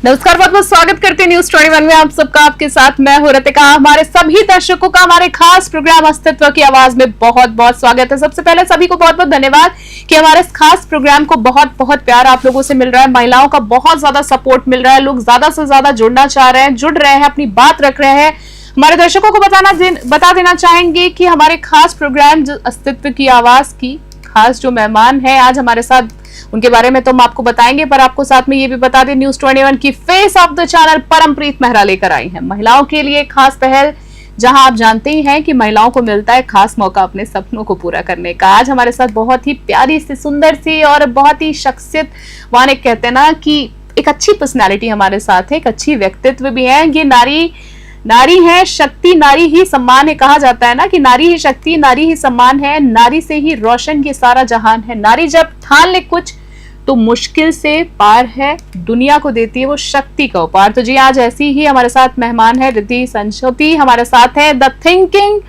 नमस्कार, बहुत बहुत स्वागत करते हैं न्यूज 21 में आप सबका। आपके साथ मैं हूं रतिका। हमारे सभी दर्शकों का हमारे खास प्रोग्राम अस्तित्व की आवाज में बहुत बहुत स्वागत है। सबसे पहले सभी को बहुत बहुत धन्यवाद कि हमारे इस खास प्रोग्राम को बहुत बहुत प्यार आप लोगों से मिल रहा है। महिलाओं का बहुत ज्यादा सपोर्ट मिल रहा है, लोग ज्यादा से ज्यादा जुड़ना चाह रहे हैं, जुड़ रहे हैं, अपनी बात रख रहे हैं। हमारे दर्शकों को बता देना चाहेंगे कि हमारे खास प्रोग्राम अस्तित्व की आवाज की खास जो मेहमान है आज हमारे साथ, उनके बारे में तो हम आपको बताएंगे, पर आपको साथ में ये भी बता दें न्यूज 21 की face of the channel Parampreet Mehra लेकर आई हैं महिलाओं के लिए खास पहल, जहां आप जानते ही हैं कि महिलाओं को मिलता है खास मौका अपने सपनों को पूरा करने का। आज हमारे साथ बहुत ही प्यारी सी, सुंदर सी और बहुत ही शख्सियत वाले, कहते हैं ना कि एक अच्छी पर्सनैलिटी हमारे साथ है, एक अच्छी व्यक्तित्व भी है। ये नारी है शक्ति, नारी ही सम्मान है। कहा जाता है ना कि नारी ही शक्ति, नारी ही सम्मान है, नारी से ही रोशन ये सारा जहान है। नारी जब ठान ले कुछ तो मुश्किल से पार है, दुनिया को देती है वो शक्ति का उपहार। तो जी आज ऐसी ही हमारे साथ मेहमान है रिद्धि संचोती, हमारे साथ है द थिंकिंग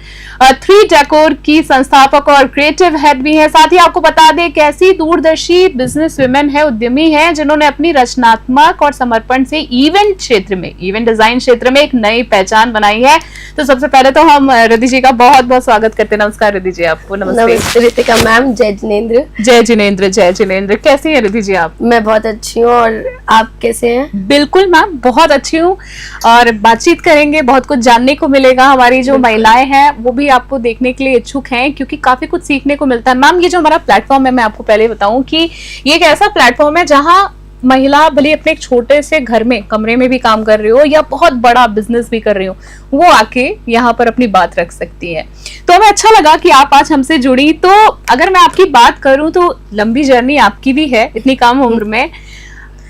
3 डेकोर की संस्थापक और क्रिएटिव हेड भी है। साथ ही आपको बता दें कैसी दूरदर्शी बिजनेस वुमेन है, उद्यमी है, जिन्होंने अपनी रचनात्मक और समर्पण से इवेंट क्षेत्र में, इवेंट डिजाइन क्षेत्र में एक नई पहचान बनाई है। तो सबसे पहले तो हम रिद्धि जी का बहुत बहुत स्वागत करते हैं। नमस्कार रिद्धि जी, आपको नमस्ते। रितिका मैम, जय जिनेंद्र। जय जिनेंद्र, जय जिनेंद्र। कैसी है रिद्धि जी आप? मैं बहुत अच्छी हूँ, और आप कैसे हैं? बिल्कुल मैम, बहुत अच्छी हूँ, और बातचीत करेंगे, बहुत कुछ जानने को मिलेगा। हमारी जो महिलाएं हैं वो भी आपको देखने के लिए इच्छुक हैं, क्योंकि काफी कुछ सीखने को मिलता है। मैम, ये जो हमारा प्लेटफॉर्म है, मैं आपको पहले बताऊं कि ये एक ऐसा प्लेटफॉर्म है जहां महिला भले अपने एक छोटे से घर में, कमरे में भी काम कर रही हो या बहुत बड़ा बिजनेस भी कर रही हो, वो आके यहाँ पर अपनी बात रख सकती है। तो हमें अच्छा लगा कि आप आज हमसे जुड़ी। तो अगर मैं आपकी बात करूं तो लंबी जर्नी आपकी भी है इतनी कम उम्र में,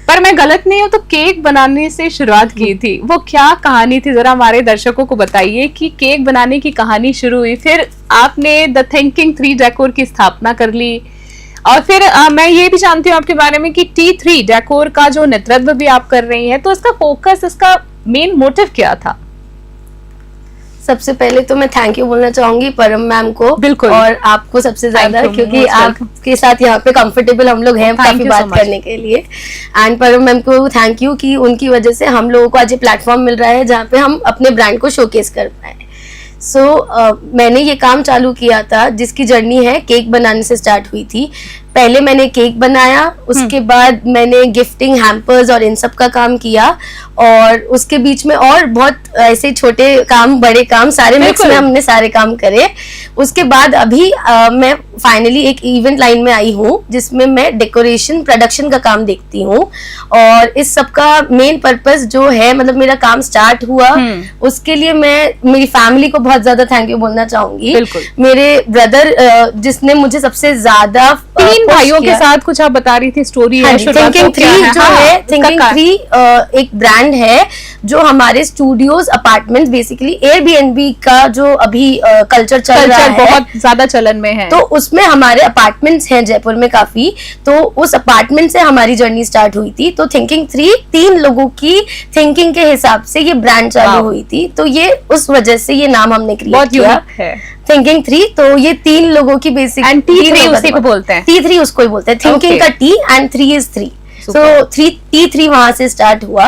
पर मैं गलत नहीं हूं तो केक बनाने से शुरुआत की थी। वो क्या कहानी थी, जरा हमारे दर्शकों को बताइए कि केक बनाने की कहानी शुरू हुई, फिर आपने द थिंकिंग 3 डेकोर की स्थापना कर ली, और फिर मैं ये भी जानती हूँ आपके बारे में कि T3 डेकोर का जो नेतृत्व भी आप कर रही हैं, तो इसका फोकस, इसका मेन मोटिव क्या था? सबसे पहले तो मैं थैंक यू बोलना चाहूंगी परम मैम को, बिल्कुल, और आपको सबसे ज्यादा, क्योंकि आपके साथ यहाँ पे कंफर्टेबल हम लोग हैं काफी बात करने के लिए। एंड परम मैम को थैंक यू कि उनकी वजह से हम लोगों को आज ये प्लेटफॉर्म मिल रहा है जहाँ पे हम अपने ब्रांड को शोकेस कर पाए। मैंने ये काम चालू किया था जिसकी जर्नी है केक बनाने से स्टार्ट हुई थी। पहले मैंने केक बनाया, उसके बाद मैंने गिफ्टिंग, हैम्पर्स और इन सब का काम किया, और उसके बीच में और बहुत ऐसे छोटे काम, बड़े काम, सारे मिक्स में हमने सारे काम करे। उसके बाद अभी मैं फाइनली एक इवेंट लाइन में आई हूँ जिसमें मैं डेकोरेशन, प्रोडक्शन का काम देखती हूँ, और इस सब का मेन पर्पस जो है, मतलब मेरा काम स्टार्ट हुआ उसके लिए मैं मेरी फैमिली को बहुत ज्यादा थैंक यू बोलना चाहूंगी। मेरे ब्रदर जिसने मुझे सबसे ज्यादा, 3 भाइयों के साथ कुछ आप बता रही थी स्टोरी है। थिंकिंग 3 जो है, थिंकिंग 3 एक ब्रांड है जो हमारे स्टूडियोज, अपार्टमेंट, बेसिकली एयरबीएनबी का जो अभी कल्चर चल रहा है, बहुत ज्यादा चलन में है, तो उसमें हमारे अपार्टमेंट्स हैं जयपुर में काफी, तो उस अपार्टमेंट से हमारी जर्नी स्टार्ट हुई थी। तो थिंकिंग 3 लोगों की थिंकिंग के हिसाब से ये ब्रांड चालू हुई थी, तो ये उस वजह से ये नाम हमने क्रिएट किया है थिंकिंग 3। तो ये 3 लोगों की बेसिक, एंड T3 उसी को बोलते हैं, T3 उसको ही बोलते हैं, थिंकिंग का T एंड 3 इज 3। तो T3 वहां से स्टार्ट हुआ।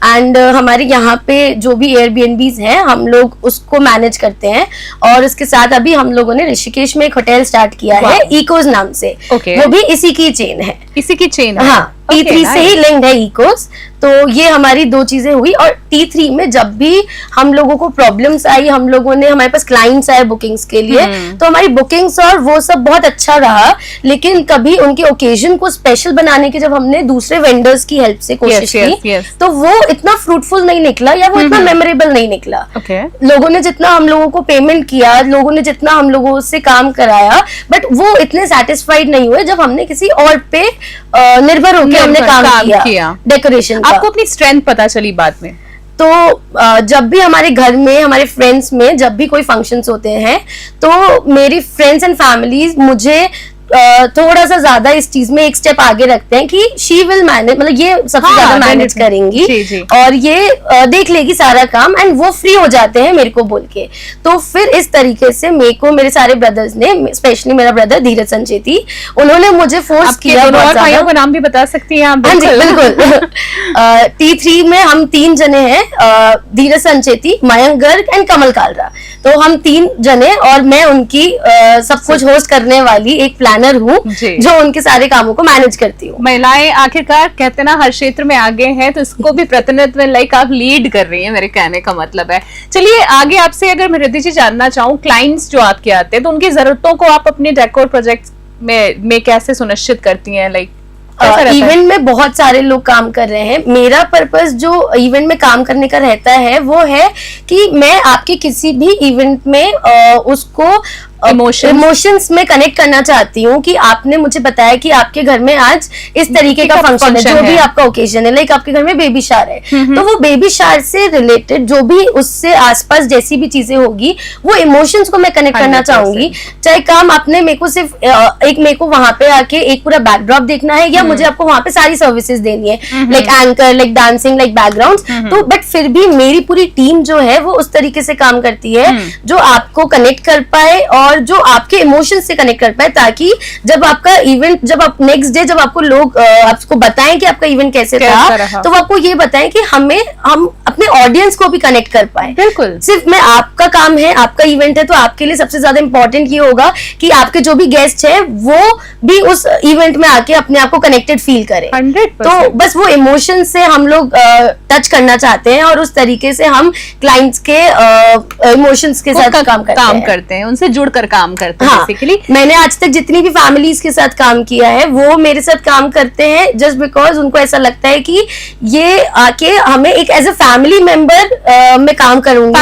एंड हमारे यहाँ पे जो भी एयरबीएनबीज हैं हम लोग उसको मैनेज करते हैं, और इसके साथ अभी हम लोगों ने ऋषिकेश में एक होटल स्टार्ट किया है इकोज नाम से। वो भी इसी की चेन है, इसी की चेन है। हाँ, T3 से ही लिंक्ड है इकोस। तो ये हमारी 2 चीजें हुई। और T3 में जब भी हम लोगों को प्रॉब्लम्स आई, हम लोगों ने, हमारे पास क्लाइंट्स आए बुकिंग्स के लिए, तो हमारी बुकिंग्स और वो सब बहुत अच्छा रहा, लेकिन कभी उनके ओकेजन को स्पेशल बनाने की जब हमने दूसरे वेंडर्स की हेल्प से कोशिश की, तो वो इतना फ्रूटफुल नहीं निकला, या वो इतना मेमोरेबल नहीं निकला। लोगों ने जितना हम लोगों को पेमेंट किया, लोगों ने जितना हम लोगों से काम कराया, बट वो इतने सेटिस्फाइड नहीं हुए जब हमने किसी और पे निर्भर होकर हमने काम किया डेकोरेशन का। आपको अपनी स्ट्रेंथ पता चली बाद में? तो जब भी हमारे घर में, हमारे फ्रेंड्स में जब भी कोई फंक्शंस होते हैं, तो मेरी फ्रेंड्स एंड फैमिलीज मुझे थोड़ा सा ज्यादा इस चीज में एक स्टेप आगे रखते हैं कि शी विल मैनेज, मतलब ये सबसे ज्यादा मैनेज करेंगी जी। और ये देख लेगी सारा काम, एंड वो फ्री हो जाते हैं मेरे को बोल के। तो फिर इस तरीके से मेरे को मेरे सारे ब्रदर्स ने, स्पेशली मेरा ब्रदर धीरज संचेती, उन्होंने मुझे फोर्स किया। और भाइयों का नाम भी बता सकती हैं आप? हाँ जी बिल्कुल। T3 में हम 3 जने हैं, धीरज संचेती, मयंक गर्ग एंड कमल कालरा। तो हम 3 जने, और मैं उनकी सब कुछ होस्ट करने वाली एक प्लानर हूँ जो उनके सारे कामों को मैनेज करती हूँ। महिलाएं आखिरकार कहते हैं ना हर क्षेत्र में आगे हैं, तो इसको भी प्रतिनिधित्व में लाइक आप लीड कर रही हैं, मेरे कहने का मतलब है। चलिए आगे आपसे अगर मैं रिद्धि जी जानना चाहूँ, क्लाइंट्स जो आपके आते हैं तो उनकी जरूरतों को आप अपने डेकोर प्रोजेक्ट में कैसे सुनिश्चित करती हैं? लाइक इवेंट में बहुत सारे लोग काम कर रहे हैं। मेरा पर्पस जो इवेंट में काम करने का रहता है वो है कि मैं आपके किसी भी इवेंट में उसको इमोशंस में कनेक्ट करना चाहती हूँ कि आपने मुझे बताया कि आपके घर में आज इस तरीके का फंक्शन है, जो भी आपका ओकेजन है, लाइक आपके घर में बेबी शावर है, तो वो बेबी शावर से रिलेटेड जो भी उससे आसपास जैसी भी चीजें होगी वो इमोशंस को मैं कनेक्ट करना चाहूंगी। चाहे काम आपने मेरे को सिर्फ मेरे को वहां पे आके एक पूरा बैकड्रॉप देखना है, या मुझे आपको वहां पे सारी सर्विसेज देनी है, like anchor, like dancing, like background, तो बट फिर भी मेरी पूरी टीम जो है वो उस तरीके से काम करती है जो आपको कनेक्ट कर पाए और जो आपके इमोशन से कनेक्ट कर पाए, ताकि जब आपका इवेंट, जब आप नेक्स्ट डे जब आपको लोग आपको बताएं कि आपका इवेंट कैसे था, तो वो आपको ये बताएं कि हम अपने ऑडियंस को भी कनेक्ट कर पाए। बिल्कुल, सिर्फ मैं आपका काम है, आपका इवेंट है, तो आपके लिए सबसे ज्यादा इंपॉर्टेंट ये होगा कि आपके जो भी गेस्ट है वो भी उस इवेंट में आके अपने आप को कनेक्टेड फील करे। 100%। तो बस वो इमोशन से हम लोग टच करना चाहते हैं और उस तरीके से हम क्लाइंट्स के इमोशंस के साथ काम करते हैं, उनसे जुड़कर काम करते हैं। हाँ, बेसिकली मैंने आज तक जितनी भी फैमिलीज के साथ काम किया है वो मेरे साथ काम करते हैं जस्ट बिकॉज उनको ऐसा लगता है कि ये आके हमें एक एज अ फैमिली मेंबर में काम करूंगी,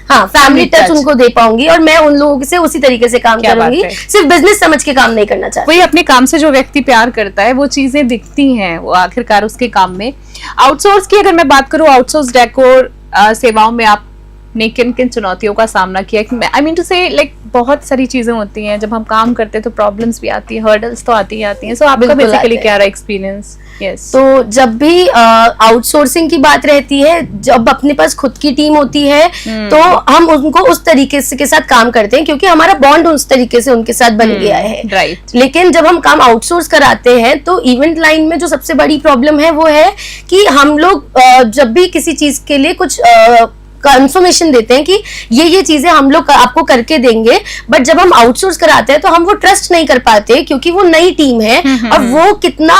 हाँ फैमिली टच उनको दे पाऊंगी, और मैं उन लोगों से उसी तरीके से काम करूंगी। सिर्फ बिजनेस समझ के काम नहीं करना चाहती। वही अपने काम से जो व्यक्ति प्यार करता है वो चीजें दिखती हैं वो आखिरकार उसके काम में। आउटसोर्स की अगर मैं बात करूं, आउटसोर्स डेकोर सेवाओं में आपने किन किन चुनौतियों का सामना किया? आई मीन टू से लाइक बहुत सारी चीजें होती हैं जब हम काम करते हैं तो प्रॉब्लम्स भी आती है, हर्डल्स तो आती हैं। सो आपका बेसिकली क्या रहा एक्सपीरियंस? Yes. तो जब भी आउटसोर्सिंग की बात रहती है, जब अपने पास खुद की टीम होती है तो हम उनको उस तरीके से के साथ काम करते हैं क्योंकि हमारा बॉन्ड उस तरीके से उनके साथ बन गया है। राइट। लेकिन जब हम काम आउटसोर्स कराते हैं तो इवेंट लाइन में जो सबसे बड़ी प्रॉब्लम है वो है कि हम लोग जब भी किसी चीज के लिए कुछ कंफर्मेशन देते हैं कि ये चीजें हम लोग आपको करके देंगे, बट जब हम आउटसोर्स कराते हैं तो हम वो ट्रस्ट नहीं कर पाते क्योंकि वो नई टीम है और वो कितना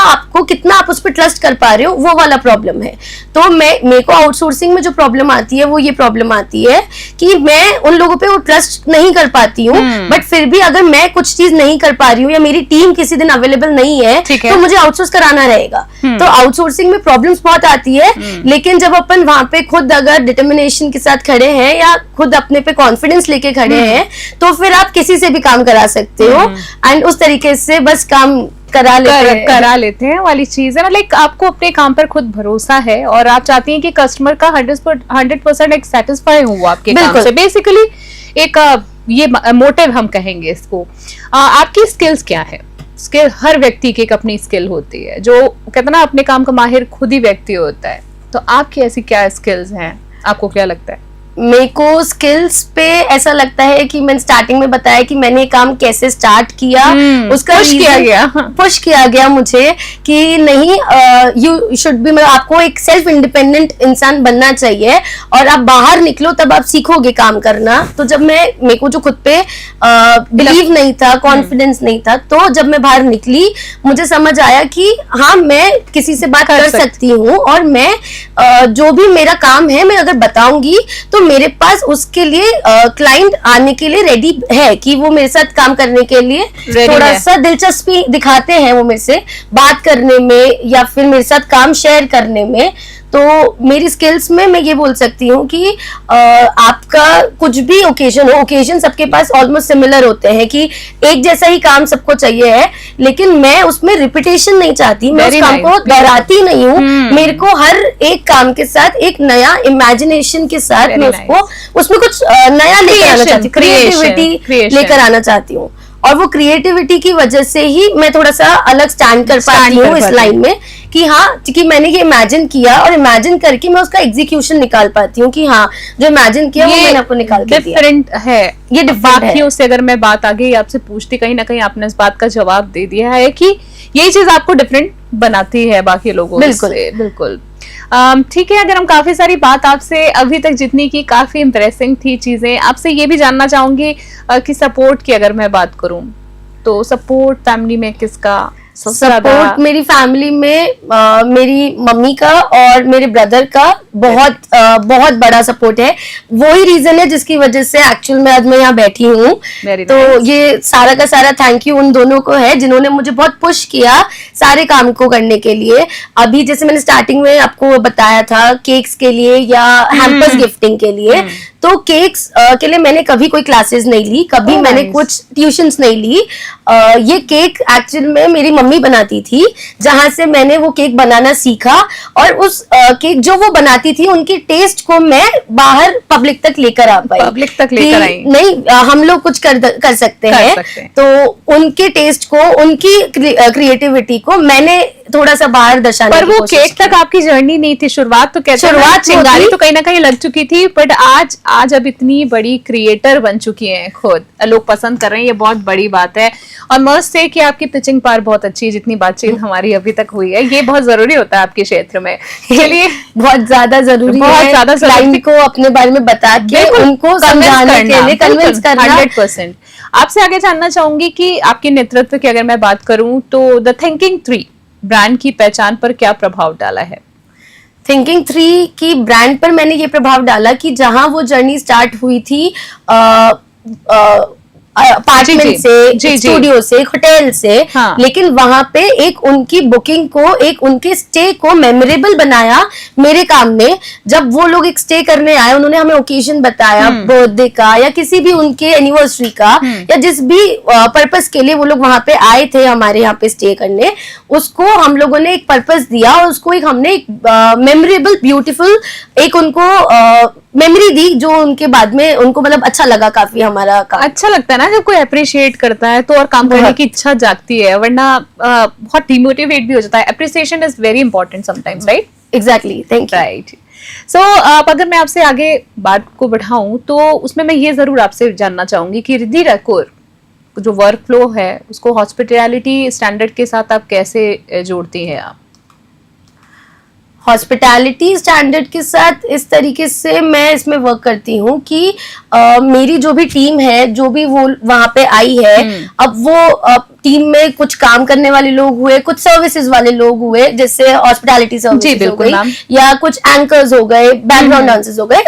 आप उस पर ट्रस्ट कर पा रहे हो वो वाला प्रॉब्लम है। तो मेरे को आउटसोर्सिंग में जो प्रॉब्लम आती है वो ये प्रॉब्लम आती है कि मैं उन लोगों पे वो ट्रस्ट नहीं कर पाती हूँ, बट फिर भी अगर मैं कुछ चीज नहीं कर पा रही हूँ या मेरी टीम किसी दिन अवेलेबल नहीं है तो मुझे आउटसोर्स कराना रहेगा। तो आउटसोर्सिंग में प्रॉब्लम्स बहुत आती है, लेकिन जब अपन वहां पे खुद अगर डिटर्मिनेशन के साथ खड़े हैं या खुद अपने पे कॉन्फिडेंस लेके खड़े हैं तो फिर आप किसी से भी काम करा सकते हो एंड उस तरीके से बस काम करा लेते हैं वाली चीज है ना। लाइक आपको अपने काम पर खुद भरोसा है और आप चाहती हैं कि कस्टमर का 100% एक सेटिस्फाई हो आपके काम से। बेसिकली एक ये मोटिव हम कहेंगे इसको। आपकी स्किल्स क्या है? स्किल हर व्यक्ति की एक अपनी स्किल होती है, जो कहते ना अपने काम का माहिर खुद ही व्यक्ति होता है। तो आपकी ऐसी क्या स्किल्स हैं? आपको क्या लगता है? मेरे को स्किल्स पे ऐसा लगता है कि मैंने स्टार्टिंग में बताया कि मैंने काम कैसे स्टार्ट किया, उसका पुश किया गया मुझे कि नहीं यू शुड बी, आपको एक सेल्फ इंडिपेंडेंट इंसान बनना चाहिए और आप बाहर निकलो तब आप सीखोगे काम करना। तो जब मेरे को जो खुद पे बिलीव नहीं था, कॉन्फिडेंस नहीं था, तो जब मैं बाहर निकली मुझे समझ आया कि हाँ मैं किसी से बात कर सकती हूँ और मैं जो भी मेरा काम है मैं अगर बताऊंगी तो मेरे पास उसके लिए क्लाइंट आने के लिए रेडी है कि वो मेरे साथ काम करने के लिए थोड़ा सा दिलचस्पी दिखाते हैं वो मेरे से बात करने में या फिर मेरे साथ काम शेयर करने में। तो मेरी स्किल्स में मैं ये बोल सकती हूँ कि आपका कुछ भी ओकेजन हो, ओकेजन सबके पास ऑलमोस्ट सिमिलर होते हैं कि एक जैसा ही काम सबको चाहिए है, लेकिन मैं उसमें रिपीटेशन नहीं चाहती, मैं उस काम को दोहराती नहीं हूँ। मेरे को हर एक काम के साथ एक नया इमेजिनेशन के साथ मैं उसमें कुछ नया लेकर आना चाहती हूँ, क्रिएटिविटी लेकर आना चाहती हूँ। और वो क्रिएटिविटी की वजह से ही मैं थोड़ा सा अलग स्टैंड कर पाती हूँ इस लाइन में, कि हाँ कि मैंने ये इमेजिन किया और इमेजिन करके मैं उसका एग्जीक्यूशन निकाल पाती हूँ, कि हाँ जो इमेजिन किया वो मैंने आपको निकाल के दिया। डिफरेंट है ये बाकियों से। अगर मैं बात आगे आपसे पूछती, कहीं ना कहीं आपने इस बात का जवाब दे दिया है कि यही चीज आपको डिफरेंट बनाती है बाकी लोगों से। बिल्कुल ठीक है। अगर हम काफी सारी बात आपसे अभी तक जितनी की काफी इंप्रेसिंग थी चीजें, आपसे ये भी जानना चाहूंगी कि सपोर्ट की अगर मैं बात करूं तो सपोर्ट फैमिली में किसका? सपोर्ट मेरी फैमिली में मेरी मम्मी का और मेरे ब्रदर का बहुत बड़ा सपोर्ट है। वही रीजन है जिसकी वजह से एक्चुअल में आज मैं यहाँ बैठी हूँ। तो ये सारा का सारा थैंक यू उन दोनों को है जिन्होंने मुझे बहुत पुश किया सारे काम को करने के लिए। अभी जैसे मैंने स्टार्टिंग में आपको बताया था केक्स के लिए या हैम्पर्स गिफ्टिंग के लिए, तो केक्स के लिए मैंने कभी कोई क्लासेस नहीं ली, कभी मैंने कुछ ट्यूशंस नहीं ली। ये केक एक्चुअल में मेरी मम्मी बनाती थी, जहां से मैंने वो केक बनाना सीखा, और उस केक जो वो बनाती थी उनकी टेस्ट को मैं बाहर पब्लिक तक लेकर आ पाई। पब्लिक तक लेकर आई नहीं, हम लोग कुछ कर सकते हैं। तो उनके टेस्ट को, उनकी क्रिएटिविटी को मैंने थोड़ा सा बाहर दर्शाने पर वो केक तक आपकी जर्नी नहीं थी, शुरुआत तो कहते हैं चिंगारी तो कहीं ना कहीं लग चुकी थी, बट आज अब इतनी बड़ी क्रिएटर बन चुकी हैं, खुद लोग पसंद कर रहे हैं, ये बहुत बड़ी बात है। और मस्ट से कि आपकी पिचिंग पावर बहुत अच्छी है, जितनी बातचीत हमारी अभी तक हुई है, ये बहुत जरूरी होता है आपके क्षेत्र में। चलिए बहुत ज्यादा जरूरी है क्लाइंट को अपने बारे में बता के उनको समझाने के लिए कन्विंस करना 100%। आपसे आगे जानना चाहूंगी कि आपके नेतृत्व की अगर मैं बात करूं तो द थिंकिंग 3 ब्रांड की पहचान पर क्या प्रभाव डाला है? थिंकिंग 3 की ब्रांड पर मैंने ये प्रभाव डाला कि जहां वो जर्नी स्टार्ट हुई थी अपार्टमेंट से, स्टूडियो से, होटल से, हाँ। लेकिन वहां पे एक उनकी बुकिंग को, एक उनके स्टे को मेमोरेबल बनाया मेरे काम में। जब वो लोग एक स्टे करने आए, उन्होंने हमें ओकेजन बताया बर्थडे का या किसी भी उनके एनिवर्सरी का या जिस भी पर्पस के लिए वो लोग वहां पे आए थे हमारे यहाँ पे स्टे करने, उसको हम लोगों ने एक पर्पस दिया और उसको एक हमने एक मेमोरेबल ब्यूटीफुल एक उनको मेमोरी दी, जो उनके बाद में उनको मतलब अच्छा लगा काफी हमारा काम। अच्छा लगता है ना जब कोई अप्रिशिएट करता है तो और काम करने की इच्छा जागती है, वरना बहुत डिमोटिवेट भी हो जाता है। Appreciation is very important sometimes, right? Exactly, thank you. Right. So अगर मैं आपसे आगे बात को बढ़ाऊं तो उसमें मैं ये जरूर आपसे जानना चाहूंगी कि रिद्धि रैकोर जो वर्क फ्लो है उसको हॉस्पिटैलिटी स्टैंडर्ड के साथ आप कैसे जोड़ती हैं? आप हॉस्पिटैलिटी स्टैंडर्ड के साथ इस तरीके से मैं इसमें वर्क करती हूँ कि मेरी जो भी टीम है, जो भी वो वहां पे आई है, अब वो टीम में कुछ काम करने वाले लोग हुए, कुछ सर्विसेज वाले लोग हुए, जैसे हॉस्पिटैलिटी सर्विसेज हो गई, या कुछ एंकर्स हो गए, बैकग्राउंड डांसर्स हो गए,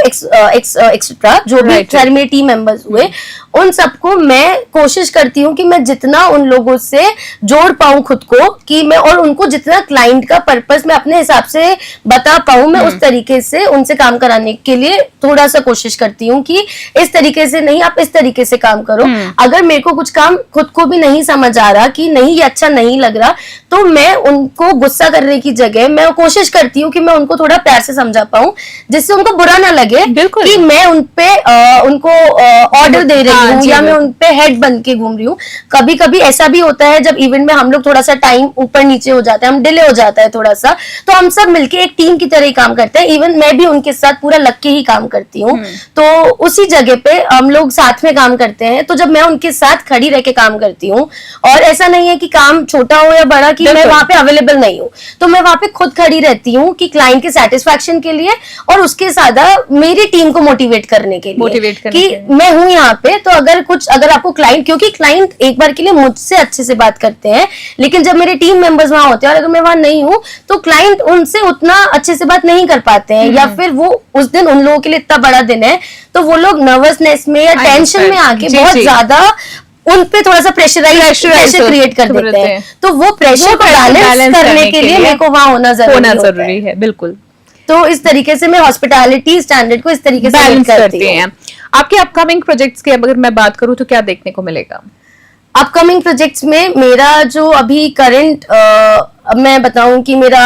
एक्सेट्रा, जो भी सारे मेरे टीम मेंबर्स हुए, उन सबको मैं कोशिश करती हूँ कि मैं जितना उन लोगों से जोड़ पाऊं खुद को, कि मैं और उनको जितना क्लाइंट का पर्पस मैं अपने हिसाब से बता पाऊं, मैं उस तरीके से उनसे काम कराने के लिए थोड़ा सा कोशिश करती हूँ कि इस तरीके से नहीं, आप इस तरीके से काम करो। अगर मेरे को कुछ काम खुद को भी नहीं समझ आ रहा कि नहीं ये अच्छा नहीं लग रहा, तो मैं उनको गुस्सा करने की जगह मैं कोशिश करती हूँ कि मैं उनको थोड़ा प्यार से समझा पाऊं, जिससे उनको बुरा ना लगे कि मैं उनपे उनको ऑर्डर दे रही हूँ या मैं उनपे हेड बन के घूम रही हूँ। कभी कभी ऐसा भी होता है जब इवेंट में हम लोग थोड़ा सा टाइम ऊपर नीचे हो जाता है, हम डिले हो जाता है थोड़ा सा, तो हम सब मिलके एक टीम की तरह ही काम करते हैं। इवन मैं भी उनके साथ पूरा लग के ही काम करती हूँ, तो उसी जगह पे हम लोग साथ में काम करते हैं। तो जब मैं उनके साथ खड़ी रह के काम करती हूँ, और ऐसा नहीं है कि काम छोटा हो या बड़ा कि मैं वहां पे अवेलेबल नहीं हूँ, तो मैं वहां पे खुद खड़ी रहती हूँ कि क्लाइंट के सेटिस्फेक्शन के लिए और उसके साथ मेरी टीम को मोटिवेट करने के लिए कि मैं हूँ यहाँ पे। तो अगर आपको क्लाइंट, क्योंकि क्लाइंट एक बार के लिए मुझसे अच्छे से बात करते हैं, लेकिन जब मेरे टीम मेंबर्स वहां होते हैं और अगर मैं वहां नहीं हूँ तो क्लाइंट उनसे उतना अच्छे से बात नहीं कर पाते हैं, या फिर वो उस दिन उन लोगों के लिए इतना बड़ा दिन है तो वो लोग नर्वसनेस में या टेंशन में आके बहुत ज्यादा उन पे थोड़ा सा प्रेशर क्रिएट कर देते हैं। तो वो प्रेशर को बैलेंस करने के लिए मेरे को वहां होना जरूरी है। बिल्कुल। तो इस तरीके से मैं हॉस्पिटैलिटी स्टैंडर्ड को इस तरीके से बैलेंस करती हैं। आपके अपकमिंग प्रोजेक्ट्स की अगर मैं बात करूं तो क्या देखने को मिलेगा? अपकमिंग प्रोजेक्ट्स में मेरा जो अभी करंट अब मैं बताऊं कि मेरा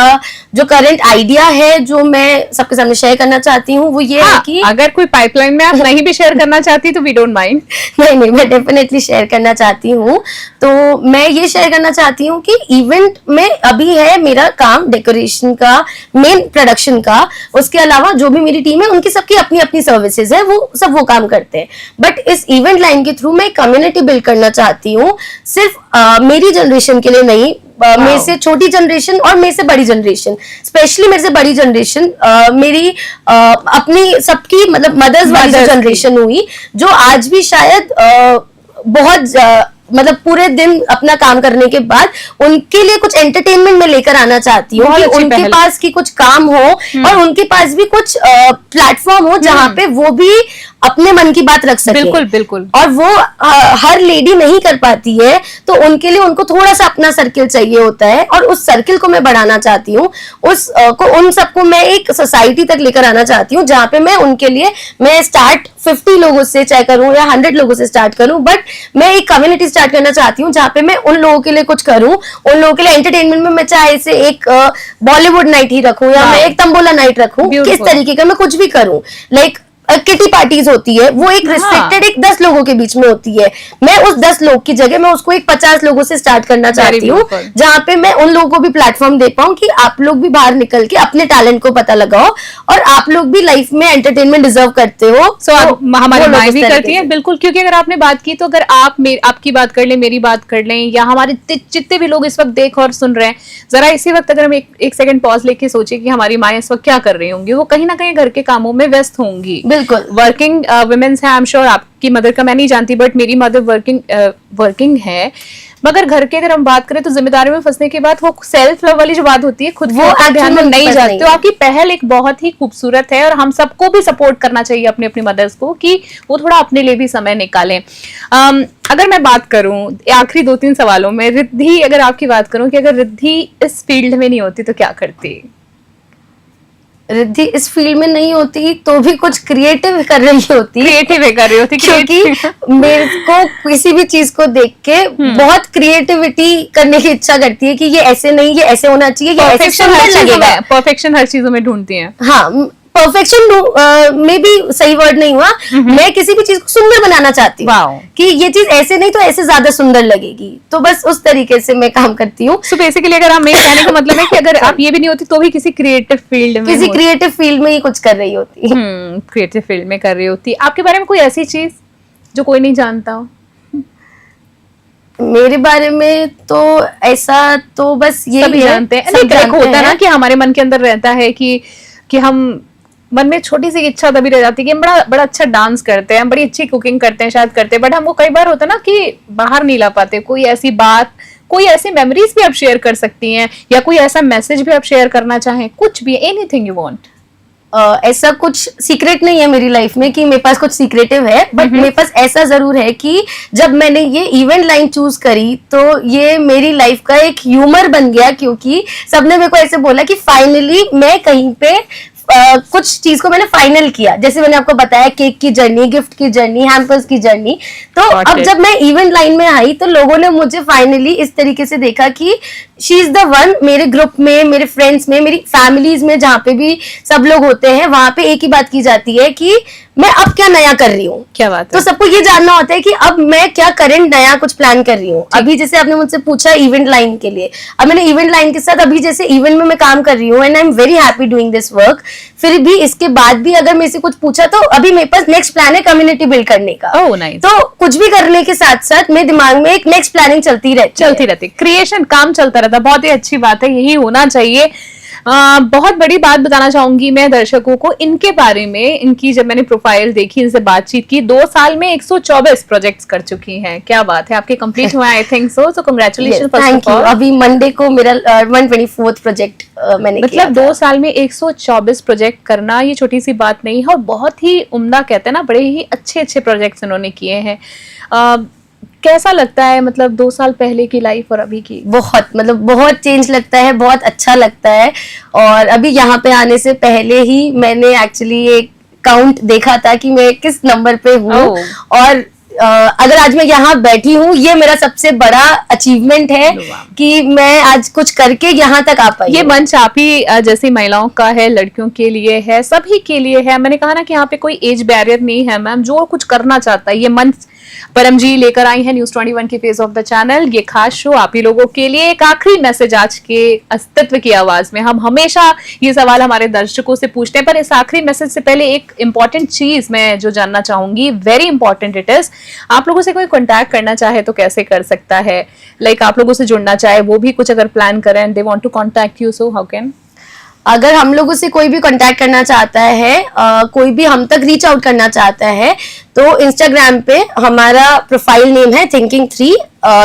जो करंट आइडिया है जो मैं सबके सामने शेयर करना चाहती हूँ वो ये है कि अगर कोई पाइपलाइन में आप नहीं भी शेयर करना चाहती तो वी डोंट माइंड। नहीं, मैं डेफिनेटली शेयर करना चाहती हूँ। तो मैं ये शेयर करना चाहती हूँ कि इवेंट में अभी है मेरा काम डेकोरेशन का, मेन प्रोडक्शन का, उसके अलावा जो भी मेरी टीम है उनकी सबकी अपनी अपनी सर्विसेज है, वो काम करते हैं। बट इस इवेंट लाइन के थ्रू मैं कम्युनिटी बिल्ड करना चाहती हूँ, सिर्फ मेरी जनरेशन के लिए नहीं, मेरे से छोटी जनरेशन और मेरे से बड़ी जनरेशन, स्पेशली मेरे से बड़ी जनरेशन, मेरी अपनी सबकी मतलब मदर्स वाली जो जनरेशन हुई, जो आज भी शायद बहुत मतलब पूरे दिन अपना काम करने के बाद उनके लिए कुछ एंटरटेनमेंट में लेकर आना चाहती हूँ कि उनके पास की कुछ काम हो और उनके पास भी कुछ प्लेटफॉर्म हो जहाँ पे वो भी अपने मन की बात रख सके। बिल्कुल बिल्कुल। और वो हर लेडी नहीं कर पाती है, तो उनके लिए उनको थोड़ा सा अपना सर्किल चाहिए होता है, और उस सर्किल को मैं बढ़ाना चाहती हूँ, उन सबको मैं एक सोसाइटी तक लेकर आना चाहती हूँ जहाँ पे मैं उनके लिए मैं स्टार्ट 50 लोगों से चाहे करूँ या 100 लोगों से स्टार्ट करूँ, बट मैं एक कम्युनिटी स्टार्ट करना चाहती हूँ जहाँ पे मैं उन लोगों के लिए कुछ करूँ, उन लोगों के लिए एंटरटेनमेंट में मैं चाहे इसे एक बॉलीवुड नाइट ही रखूँ या मैं एक तंबोला नाइट रखूँ, किस तरीके का मैं कुछ भी करूँ। लाइक किटी पार्टीज होती है, वो एक रिस्ट्रिक्टेड एक 10 लोगों के बीच में होती है, मैं उस 10 लोग की जगह मैं उसको एक 50 लोगों से स्टार्ट करना चाहती हूँ, जहाँ पे मैं उन लोगों को भी प्लेटफॉर्म दे पाऊँ कि आप लोग भी बाहर निकल के अपने टैलेंट को पता लगाओ और आप लोग भी लाइफ में एंटरटेनमेंट डिजर्व करते हो। सो हमारी माँ भी करती है। बिल्कुल, क्योंकि अगर आपने बात की तो अगर आपकी बात कर लें, मेरी बात कर लें, या हमारे जितने भी लोग इस वक्त देख और सुन रहे हैं, जरा इसी वक्त अगर हम एक सेकंड पॉज लेके सोचे कि हमारी माँ इस वक्त क्या कर रही होंगी, वो कहीं ना कहीं घर के कामों में व्यस्त होंगी। बिल्कुल, वर्किंग वुमेन्स हैं, आई एम श्योर आपकी मदर का मैं नहीं जानती, बट मेरी मदर वर्किंग है, मगर घर के अगर हम बात करें तो जिम्मेदारी में फंसने के बाद वो सेल्फ लव वाली जो बात होती है, खुद वो ध्यान में नहीं जाती। तो आपकी पहल एक बहुत ही खूबसूरत है और हम सबको भी सपोर्ट करना चाहिए अपने अपनी मदर्स को कि वो थोड़ा अपने लिए भी समय निकालें। अगर मैं बात करूं आखिरी 2-3 सवालों में, रिद्धि अगर आपकी बात करूं कि अगर रिद्धि इस फील्ड में नहीं होती तो क्या करती? रिद्धि इस फील्ड में नहीं होती तो भी कुछ क्रिएटिव कर रही होती, क्योंकि मेरे को किसी भी चीज को देख के बहुत क्रिएटिविटी करने की इच्छा करती है कि ये ऐसे नहीं, ये ऐसे होना चाहिए, ये ऐसे सुंदर लगेगा। परफेक्शन हर चीजों में ढूंढती हैं। हाँ, परफेक्शन में भी सही वर्ड नहीं हुआ, मैं किसी भी चीज को सुंदर बनाना चाहती हूँ कि ये चीज ऐसे नहीं तो ऐसे ज्यादा सुंदर लगेगी, तो बस उस तरीके से मैं काम करती हूँ। सो बेसिकली अगर आप मेरे कहने का मतलब है कि अगर आप ये भी नहीं होती तो भी किसी क्रिएटिव फील्ड में ही कुछ कर रही होती, क्रिएटिव फील्ड में कर रही होती। आपके बारे में कोई ऐसी चीज जो कोई नहीं जानता हो? मेरे बारे में तो ऐसा तो बस ये भी जानते हैं, होता है ना कि हमारे मन के अंदर रहता है कि हम मन में छोटी सी इच्छा तभी रह जाती है कि हम बड़ा अच्छा डांस करते हैं, हम बड़ी अच्छी कुकिंग करते हैं, शायद करते हैं, बट हमको कई बार होता है ना कि बाहर नहीं ला पाते। कोई ऐसी बात, कोई ऐसी मेमोरीज भी आप शेयर कर सकती हैं, या कोई ऐसा मैसेज भी आप शेयर करना चाहें, कुछ भी, एनीथिंग यू वांट। ऐसा कुछ सीक्रेट नहीं है मेरी लाइफ में कि मेरे पास कुछ सीक्रेटिव है, बट मेरे पास ऐसा जरूर है कि जब मैंने ये इवेंट लाइन चूज करी तो ये मेरी लाइफ का एक ह्यूमर बन गया, क्योंकि सबने मेरे को ऐसे बोला कि फाइनली मैं कहीं पे कुछ चीज को मैंने फाइनल किया। जैसे मैंने आपको बताया केक की जर्नी, गिफ्ट की जर्नी, हैम्पर्स की जर्नी, तो अब जब मैं इवेंट लाइन में आई तो लोगों ने मुझे फाइनली इस तरीके से देखा कि शी इज द वन। मेरे ग्रुप में, मेरे फ्रेंड्स में, मेरी फैमिलीज में, जहाँ पे भी सब लोग होते हैं वहां पे एक ही बात की जाती है कि मैं अब क्या नया कर रही हूँ। क्या बात है? तो सबको ये जानना होता है कि अब मैं क्या करंट नया कुछ प्लान कर रही हूँ। अभी जैसे आपने मुझसे पूछा इवेंट लाइन के लिए, अब मैंने इवेंट लाइन के साथ अभी जैसे इवेंट में मैं काम कर रही हूँ and I am very happy doing this work. फिर भी इसके बाद भी अगर मेरे से कुछ पूछा तो अभी मेरे पास नेक्स्ट प्लान है कम्युनिटी बिल्ड करने का। nice. तो कुछ भी करने के साथ साथ मेरे दिमाग में एक नेक्स्ट प्लानिंग चलती रहती, क्रिएशन काम चलता रहता। बहुत ही अच्छी बात है, यही होना चाहिए। बहुत बड़ी बात बताना चाहूंगी मैं दर्शकों को इनके बारे में। इनकी जब मैंने प्रोफाइल देखी, इनसे बातचीत की, 2 साल में 124 प्रोजेक्ट्स कर चुकी हैं। क्या बात है, आपके कंप्लीट हुआ I think so congratulation first of all. अभी मंडे को मेरा 124th प्रोजेक्ट मैंने मतलब 2 साल में 124 प्रोजेक्ट करना ये छोटी सी बात नहीं है, और बहुत ही उम्दा कहते हैं ना, बड़े ही अच्छे प्रोजेक्ट्स इन्होंने किए हैं। कैसा लगता है, मतलब 2 साल पहले की लाइफ और अभी की? बहुत चेंज लगता है, बहुत अच्छा लगता है। और अभी यहाँ पे आने से पहले ही मैंने एक्चुअली एक काउंट देखा था कि मैं किस नंबर पे हूँ, और अगर आज मैं यहाँ बैठी हूँ, ये मेरा सबसे बड़ा अचीवमेंट है कि मैं आज कुछ करके यहाँ तक आ पाई। ये मंच आप ही जैसी महिलाओं का है, लड़कियों के लिए है, सभी के लिए है। मैंने कहा ना कि यहाँ पे कोई एज बैरियर नहीं है मैम, जो कुछ करना चाहता है ये मंच परम जी लेकर आई है न्यूज़ 21 के फेस ऑफ द चैनल। ये खास शो आप ही लोगों के लिए। एक आखिरी मैसेज आज के अस्तित्व की आवाज में, हम हमेशा ये सवाल हमारे दर्शकों से पूछते हैं, पर इस आखिरी मैसेज से पहले एक इंपॉर्टेंट चीज मैं जो जानना चाहूंगी, वेरी इंपॉर्टेंट इट इज, आप लोगों से कोई कॉन्टैक्ट करना चाहे तो कैसे कर सकता है? लाइक आप लोगों से जुड़ना चाहे, वो भी कुछ अगर प्लान करें, they want to contact you, so how can? अगर हम लोगों से कोई भी कांटेक्ट करना चाहता है, कोई भी हम तक रीच आउट करना चाहता है, तो इंस्टाग्राम पे हमारा प्रोफाइल नेम है थिंकिंग 3,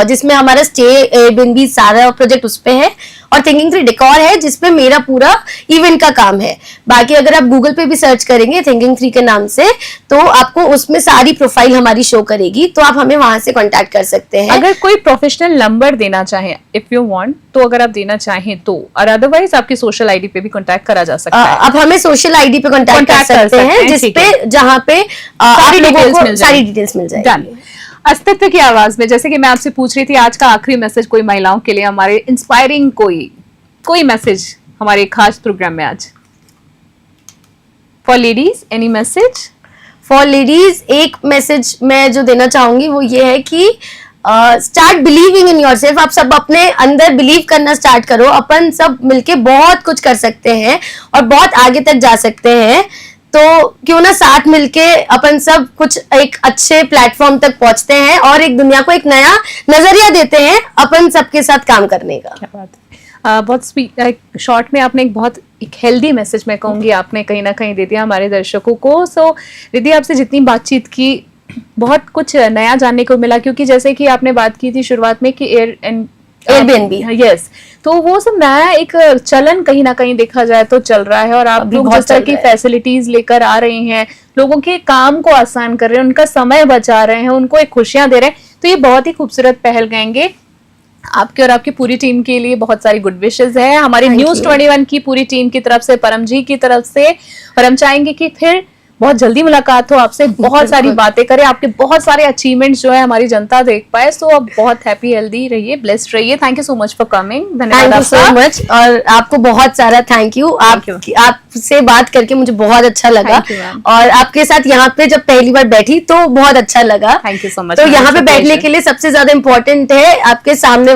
जिसमें हमारा स्टे एयरबीएनबी सारा प्रोजेक्ट उस पे है, और थिंकिंग 3 डेकोर है जिसपे मेरा पूरा इवेंट का काम है। बाकी अगर आप गूगल पे भी सर्च करेंगे थिंकिंग 3 के नाम से, तो आपको उसमें सारी प्रोफाइल हमारी शो करेगी, तो आप हमें वहां से कांटेक्ट कर सकते हैं। अगर कोई प्रोफेशनल नंबर देना चाहे, इफ यू वांट, तो अगर आप देना चाहें तो, और अदरवाइज आपकी सोशल आईडी पे भी कांटेक्ट करा जा सकता है। आप हमें सोशल आईडी पे कांटेक्ट कर सकते हैं, जिसपे जहाँ पे आप लोगों को सारी डिटेल्स मिल जाएगी। अस्तित्व की आवाज में, जैसे कि मैं आपसे पूछ रही थी, आज का आखिरी मैसेज कोई महिलाओं के लिए, हमारे इंस्पायरिंग कोई मैसेज हमारे खास प्रोग्राम में आज for ladies, any message for ladies? एक मैसेज मैं जो देना चाहूंगी वो ये है कि स्टार्ट बिलीविंग इन योरसेल्फ। आप सब अपने अंदर बिलीव करना स्टार्ट करो। अपन सब मिलके बहुत कुछ कर सकते हैं और बहुत आगे तक जा सकते हैं, तो क्यों ना साथ मिलके अपन सब कुछ एक अच्छे प्लेटफॉर्म तक पहुंचते हैं और एक दुनिया को एक नया नजरिया देते हैं अपन सबके साथ काम करने का। क्या बात है। बहुत स्वीट शॉर्ट में आपने एक हेल्दी मैसेज, मैं कहूंगी, आपने कहीं ना कहीं दे दिया हमारे दर्शकों को। सो रिद्धि, आपसे जितनी बातचीत की, बहुत कुछ नया जानने को मिला, क्योंकि जैसे कि आपने बात की थी शुरुआत में कि एयरबीएनबी, यस, तो वो सब नया एक चलन कहीं ना कहीं देखा जाए तो चल रहा है, और आप लोग जिस तरह की फैसिलिटीज लेकर आ रहे हैं, लोगों के काम को आसान कर रहे हैं, उनका समय बचा रहे हैं, उनको एक खुशियां दे रहे हैं, तो ये बहुत ही खूबसूरत पहल कहेंगे। आपके और आपकी पूरी टीम के लिए बहुत सारी गुड विशेस है हमारी न्यूज़ 21 की पूरी टीम की तरफ से, परम जी की तरफ से, और हम चाहेंगे कि फिर बहुत जल्दी मुलाकात हो आपसे, बहुत सारी बातें करें, आपके बहुत सारे अचीवमेंट्स जो है हमारी जनता देख पाए। सो अब बहुत हैप्पी, हेल्दी रहिए, ब्लेस्ड रहिए। Thank you so much for coming. धन्यवाद सो मच, और आपको बहुत सारा थैंक यू। आपसे बात करके मुझे बहुत अच्छा लगा, और आपके साथ यहाँ पे जब पहली बार बैठी तो बहुत अच्छा लगा। Thank you so much. तो यहाँ पे बैठने के लिए सबसे ज्यादा इम्पोर्टेंट है आपके सामने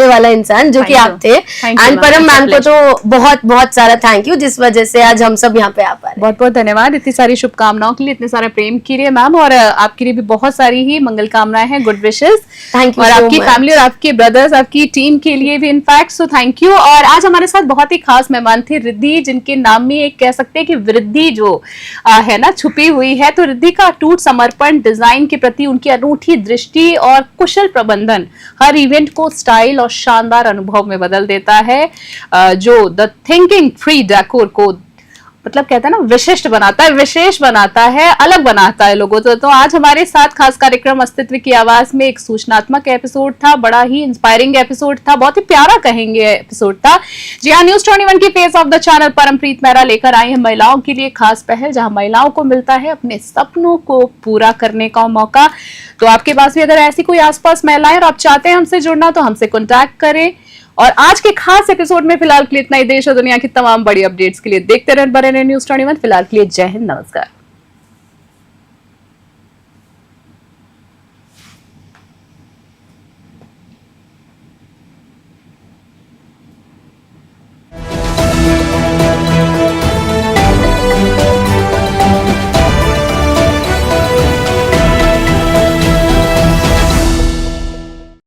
वाला इंसान, जो कि आप थे। एंड परम मैम को तो बहुत बहुत सारा थैंक यू, जिस वजह से आज हम सब यहाँ पे आ पा रहे हैं। बहुत बहुत धन्यवाद इतनी सारी शुभकामनाओं के लिए, इतने सारे प्रेम के लिए मैम, और आपके लिए भी बहुत सारी ही मंगल कामनाएं हैं, गुड विशेस। Thank you. और आपकी फैमिली और आपके ब्रदर्स, आपकी टीम के लिए भी इनफैक्ट, सो थैंक यू। और आज हमारे साथ बहुत ही खास मेहमान थे रिद्धि, जिनके नाम में एक कह सकते हैं कि वृद्धि जो है ना छुपी हुई है। तो रिद्धि का अटूट समर्पण डिजाइन के प्रति, उनकी अनूठी दृष्टि और कुशल प्रबंधन हर इवेंट को स्टाइल और शानदार अनुभव में बदल देता है, जो द थिंकिंग 3 डेकोर को मतलब कहता है ना विशिष्ट बनाता है, विशेष बनाता है, अलग बनाता है लोगों तो आज हमारे साथ खास कार्यक्रम अस्तित्व की आवाज में एक सूचनात्मक एपिसोड था, बड़ा ही इंस्पायरिंग एपिसोड था, बहुत ही प्यारा कहेंगे एपिसोड था। जी हाँ, न्यूज़ 21 की face of the channel Parampreet Mehra लेकर आई है महिलाओं के लिए खास पहल, जहां महिलाओं को मिलता है अपने सपनों को पूरा करने का मौका। तो आपके पास भी अगर ऐसी कोई आसपास महिलाएं और आप चाहते हैं हमसे जुड़ना, तो हमसे कॉन्टैक्ट करें। और आज के खास एपिसोड में फिलहाल के लिए इतना ही। देश और दुनिया की तमाम बड़ी अपडेट्स के लिए देखते रहें बने रहे न्यूज़ 21। फिलहाल के लिए जय हिंद, नमस्कार।